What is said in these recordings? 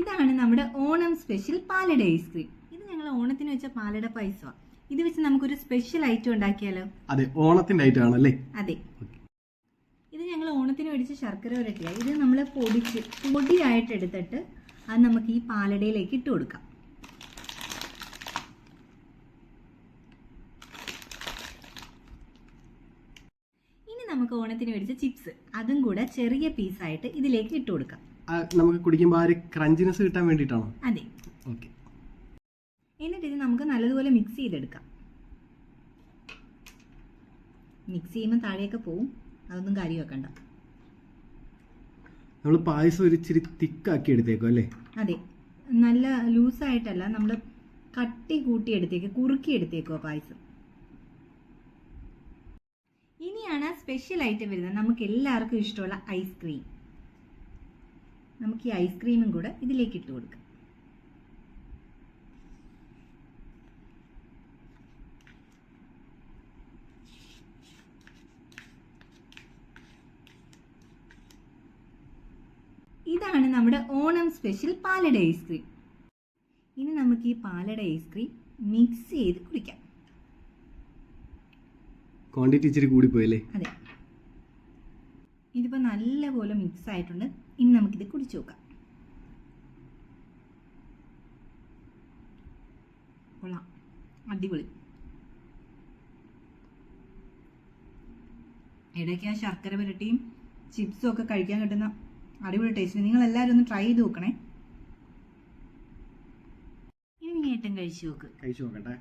ഇതാണ് നമ്മുടെ ഓണം സ്പെഷ്യൽ പാലട ഐസ്ക്രീം. ഇത് ഞങ്ങൾ ഓണത്തിന് വെച്ച പാലട പായസമാണ്. ഇത് വെച്ച് നമുക്കൊരു സ്പെഷ്യൽ ഐറ്റം ഉണ്ടാക്കിയാലോ? അതെ, ഓണത്തിന്റെ ഐറ്റം ആണല്ലേ? അതെ, ഇത് ഞങ്ങൾ ഓണത്തിന് മേടിച്ച ശർക്കര വരട്ടിയാണ്. ഇത് നമ്മൾ പൊടിയായിട്ട് എടുത്തിട്ട് അത് നമുക്ക് ഈ പാലടയിലേക്ക് ഇട്ട് കൊടുക്കാം. ഇനി നമുക്ക് ഓണത്തിന് മേടിച്ച ചിപ്സ് അതും കൂടെ ചെറിയ പീസായിട്ട് ഇതിലേക്ക് ഇട്ട് കൊടുക്കാം. നമുക്ക് കുടിക്കുമ്പോൾ ആ ഒരു ക്രഞ്ചിനെസ് കിട്ടാൻ വേണ്ടിയിട്ടാണോ? അതെ. ഓക്കെ. എന്നിട്ട് ഇത് നമുക്ക് നല്ലതുപോലെ മിക്സ് ചെയ്തെടുക്കാം. മിക്സ് ചെയ്യുമ്പോൾ താഴെയൊക്കെ പോവും, അതൊന്നും കാര്യം വെക്കണ്ട. നമ്മൾ പായസം ഒരു ഇച്ചിരി തിക്കാക്കി എടുത്തേക്കും അല്ലേ? അതെ, നല്ല ലൂസായിട്ടല്ല, നമ്മൾ കട്ടി കൂട്ടി എടുത്തേക്ക്, കുറുക്കി എടുത്തേക്കോ പായസം. ഇനിയാണ് സ്പെഷ്യൽ ഐറ്റം വരുന്നത്, നമുക്ക് എല്ലാവർക്കും ഇഷ്ടമുള്ള ഐസ്ക്രീം. നമുക്ക് ഈ ഐസ്ക്രീമും കൂടെ ഇതിലേക്ക് ഇട്ട് കൊടുക്കാം. ഇതാണ് നമ്മുടെ ഓണം സ്പെഷ്യൽ പാലട ഐസ്ക്രീം. ഇനി നമുക്ക് ഈ പാലട ഐസ്ക്രീം മിക്സ് ചെയ്ത് കുടിക്കാം. ക്വാണ്ടിറ്റി ഇച്ചിരി കൂടിപ്പോയല്ലേ? അതെ, ഇതിപ്പോൾ നല്ലപോലെ മിക്സ് ആയിട്ടുണ്ട്. ഇനി നമുക്കിത് കുടിച്ചു നോക്കാം. കൊള്ളാം, അടിപൊളി. ഇടയ്ക്ക് ആ ശർക്കര പുരട്ടിയും ചിപ്സും ഒക്കെ കഴിക്കാൻ കിട്ടുന്ന അടിപൊളി ടേസ്റ്റ്. നിങ്ങൾ എല്ലാവരും ഒന്ന് ട്രൈ ചെയ്ത് നോക്കണേ. ഇനി ഏട്ടൻ കഴിച്ചു നോക്കട്ടെ.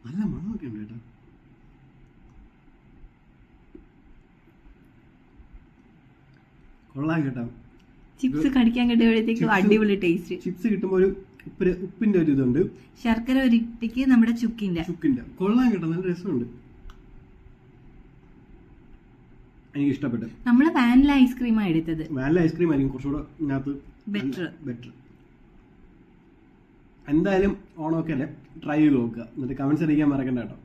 നല്ല മണമൊക്കെ ഉണ്ട് കേട്ടോ. കൊള്ളാം കേട്ടോ. ചിപ്സ് കടിക്കാൻ കിട്ടുമ്പോഴത്തേക്കും അടിപൊളി ടേസ്റ്റ്. ചിപ്സ് കിട്ടുമ്പോൾ ഒരു ഉപ്പിന്റെ ഒരു ഇതുണ്ട്. ശർക്കര പുരട്ടിക്ക് നമ്മുടെ ചുക്കിന്റെ കൊള്ളാം കേട്ടോ, നല്ല രസമുണ്ട്. എനിക്ക് ഇഷ്ടപ്പെട്ടു. നമ്മള് വാനില ഐസ്ക്രീമാണ് എടുത്തത്. വാനില ഐസ്ക്രീം ആയിരിക്കും കുറച്ചുകൂടെ ഇതിനകത്ത് ബെറ്റർ. എന്തായാലും ഓണമൊക്കെ അല്ലേ, ട്രൈ ചെയ്ത് നോക്കുക. എന്നിട്ട് കമന്റ്സ് അറിയിക്കാൻ മറക്കണ്ട കേട്ടോ.